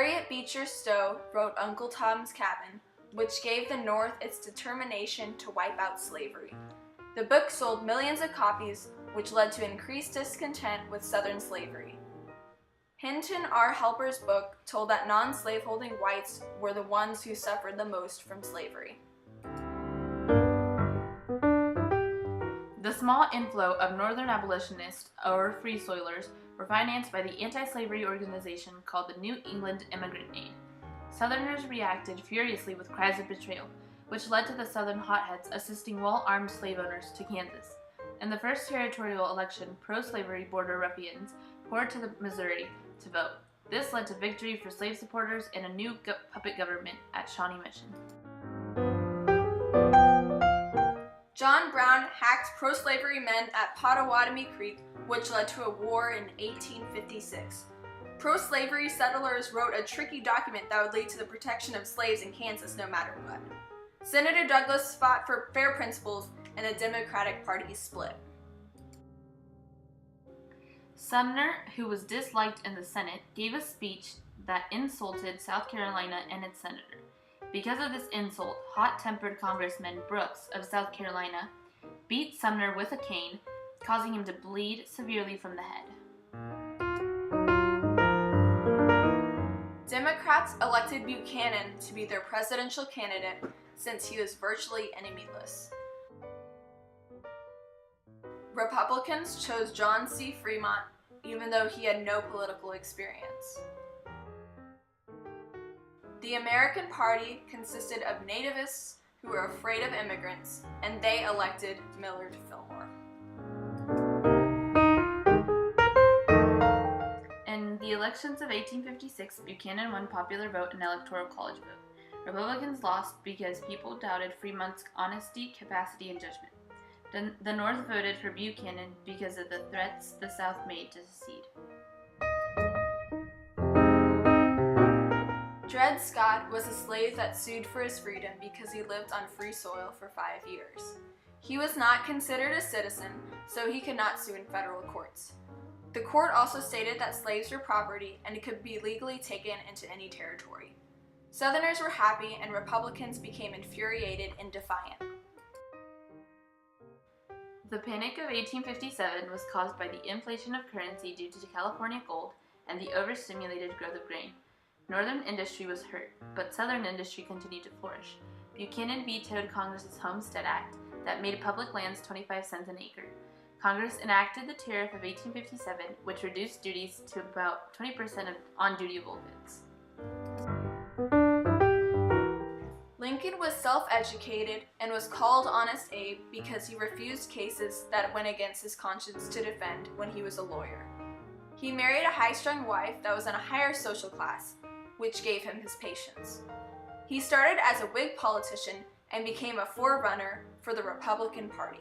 Harriet Beecher Stowe wrote Uncle Tom's Cabin, which gave the North its determination to wipe out slavery. The book sold millions of copies, which led to increased discontent with Southern slavery. Hinton R. Helper's book told that non-slaveholding whites were the ones who suffered the most from slavery. The small inflow of Northern abolitionists, or Free Soilers, were financed by the anti-slavery organization called the New England Immigrant Aid. Southerners reacted furiously with cries of betrayal, which led to the Southern hotheads assisting well-armed slave owners to Kansas. In the first territorial election, pro-slavery border ruffians poured to the Missouri to vote. This led to victory for slave supporters and a new puppet government at Shawnee Mission. John Brown hacked pro-slavery men at Pottawatomie Creek, which led to a war in 1856. Pro-slavery settlers wrote a tricky document that would lead to the protection of slaves in Kansas no matter what. Senator Douglas fought for fair principles, and the Democratic Party split. Sumner, who was disliked in the Senate, gave a speech that insulted South Carolina and its senator. Because of this insult, hot-tempered Congressman Brooks of South Carolina beat Sumner with a cane, causing him to bleed severely from the head. Democrats elected Buchanan to be their presidential candidate since he was virtually enemy-less. Republicans chose John C. Fremont, even though he had no political experience. The American Party consisted of nativists who were afraid of immigrants, and they elected Millard Fillmore. In the elections of 1856, Buchanan won popular vote and electoral college vote. Republicans lost because people doubted Fremont's honesty, capacity, and judgment. The North voted for Buchanan because of the threats the South made to secede. Dred Scott was a slave that sued for his freedom because he lived on free soil for 5 years. He was not considered a citizen, so he could not sue in federal courts. The court also stated that slaves were property and could be legally taken into any territory. Southerners were happy and Republicans became infuriated and defiant. The Panic of 1857 was caused by the inflation of currency due to California gold and the overstimulated growth of grain. Northern industry was hurt, but Southern industry continued to flourish. Buchanan vetoed Congress's Homestead Act that made public lands 25 cents an acre. Congress enacted the Tariff of 1857, which reduced duties to about 20% on dutiable goods. Lincoln was self-educated and was called Honest Abe because he refused cases that went against his conscience to defend when he was a lawyer. He married a high-strung wife that was in a higher social class, which gave him his patience. He started as a Whig politician and became a forerunner for the Republican Party.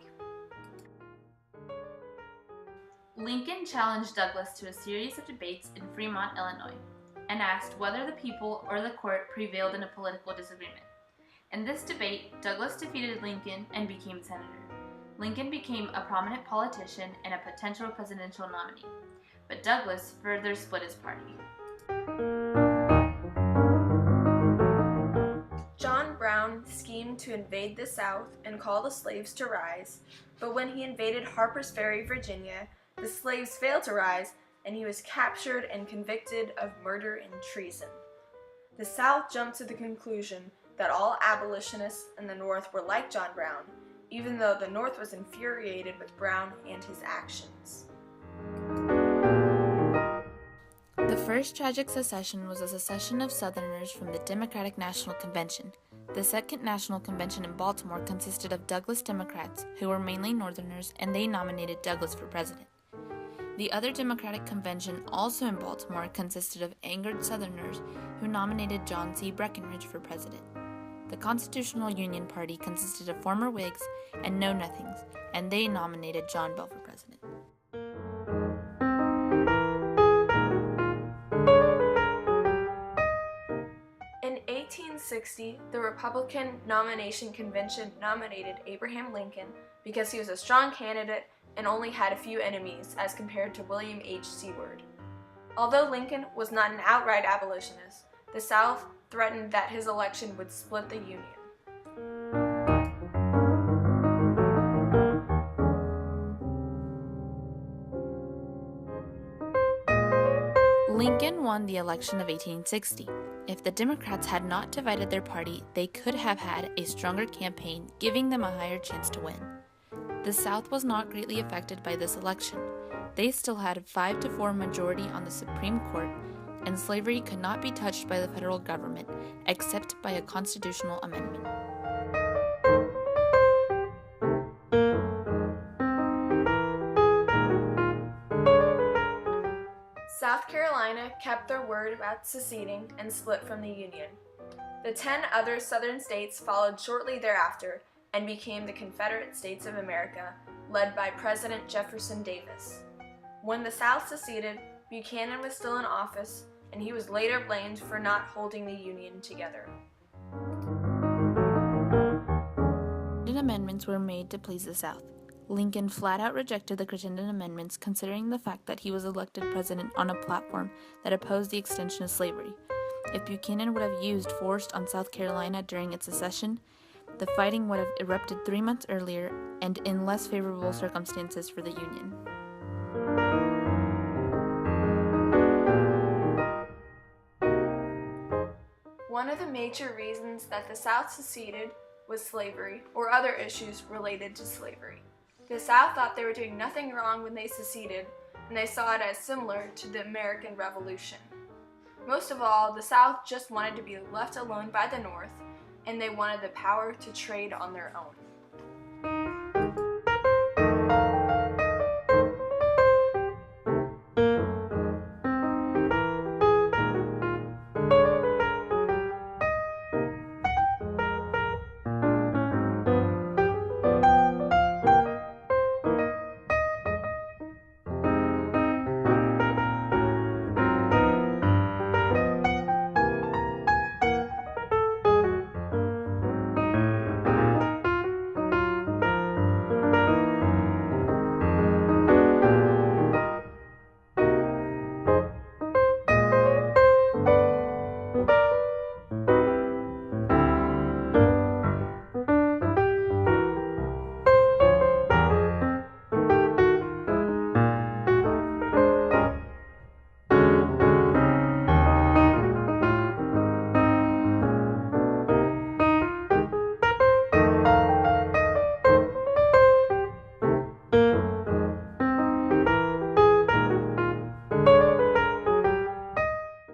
Lincoln challenged Douglas to a series of debates in Fremont, Illinois, and asked whether the people or the court prevailed in a political disagreement. In this debate, Douglas defeated Lincoln and became senator. Lincoln became a prominent politician and a potential presidential nominee, but Douglas further split his party. John Brown schemed to invade the South and call the slaves to rise, but when he invaded Harper's Ferry, Virginia, the slaves failed to rise, and he was captured and convicted of murder and treason. The South jumped to the conclusion that all abolitionists in the North were like John Brown, even though the North was infuriated with Brown and his actions. The first tragic secession was a secession of Southerners from the Democratic National Convention. The Second National Convention in Baltimore consisted of Douglas Democrats, who were mainly Northerners, and they nominated Douglas for president. The other Democratic Convention, also in Baltimore, consisted of angered Southerners who nominated John C. Breckinridge for president. The Constitutional Union Party consisted of former Whigs and Know-Nothings, and they nominated John Bell for president. In 1860, the Republican Nomination Convention nominated Abraham Lincoln because he was a strong candidate and only had a few enemies as compared to William H. Seward. Although Lincoln was not an outright abolitionist, the South threatened that his election would split the Union. Lincoln won the election of 1860. If the Democrats had not divided their party, they could have had a stronger campaign, giving them a higher chance to win. The South was not greatly affected by this election. They still had a 5-4 majority on the Supreme Court, and slavery could not be touched by the federal government, except by a constitutional amendment. South Carolina kept their word about seceding and split from the Union. The 10 other Southern states followed shortly thereafter and became the Confederate States of America, led by President Jefferson Davis. When the South seceded, Buchanan was still in office, and he was later blamed for not holding the Union together. Amendments were made to please the South. Lincoln flat out rejected the Crittenden Amendments, considering the fact that he was elected president on a platform that opposed the extension of slavery. If Buchanan would have used force on South Carolina during its secession, the fighting would have erupted 3 months earlier and in less favorable circumstances for the Union. One of the major reasons that the South seceded was slavery or other issues related to slavery. The South thought they were doing nothing wrong when they seceded, and they saw it as similar to the American Revolution. Most of all, the South just wanted to be left alone by the North, and they wanted the power to trade on their own.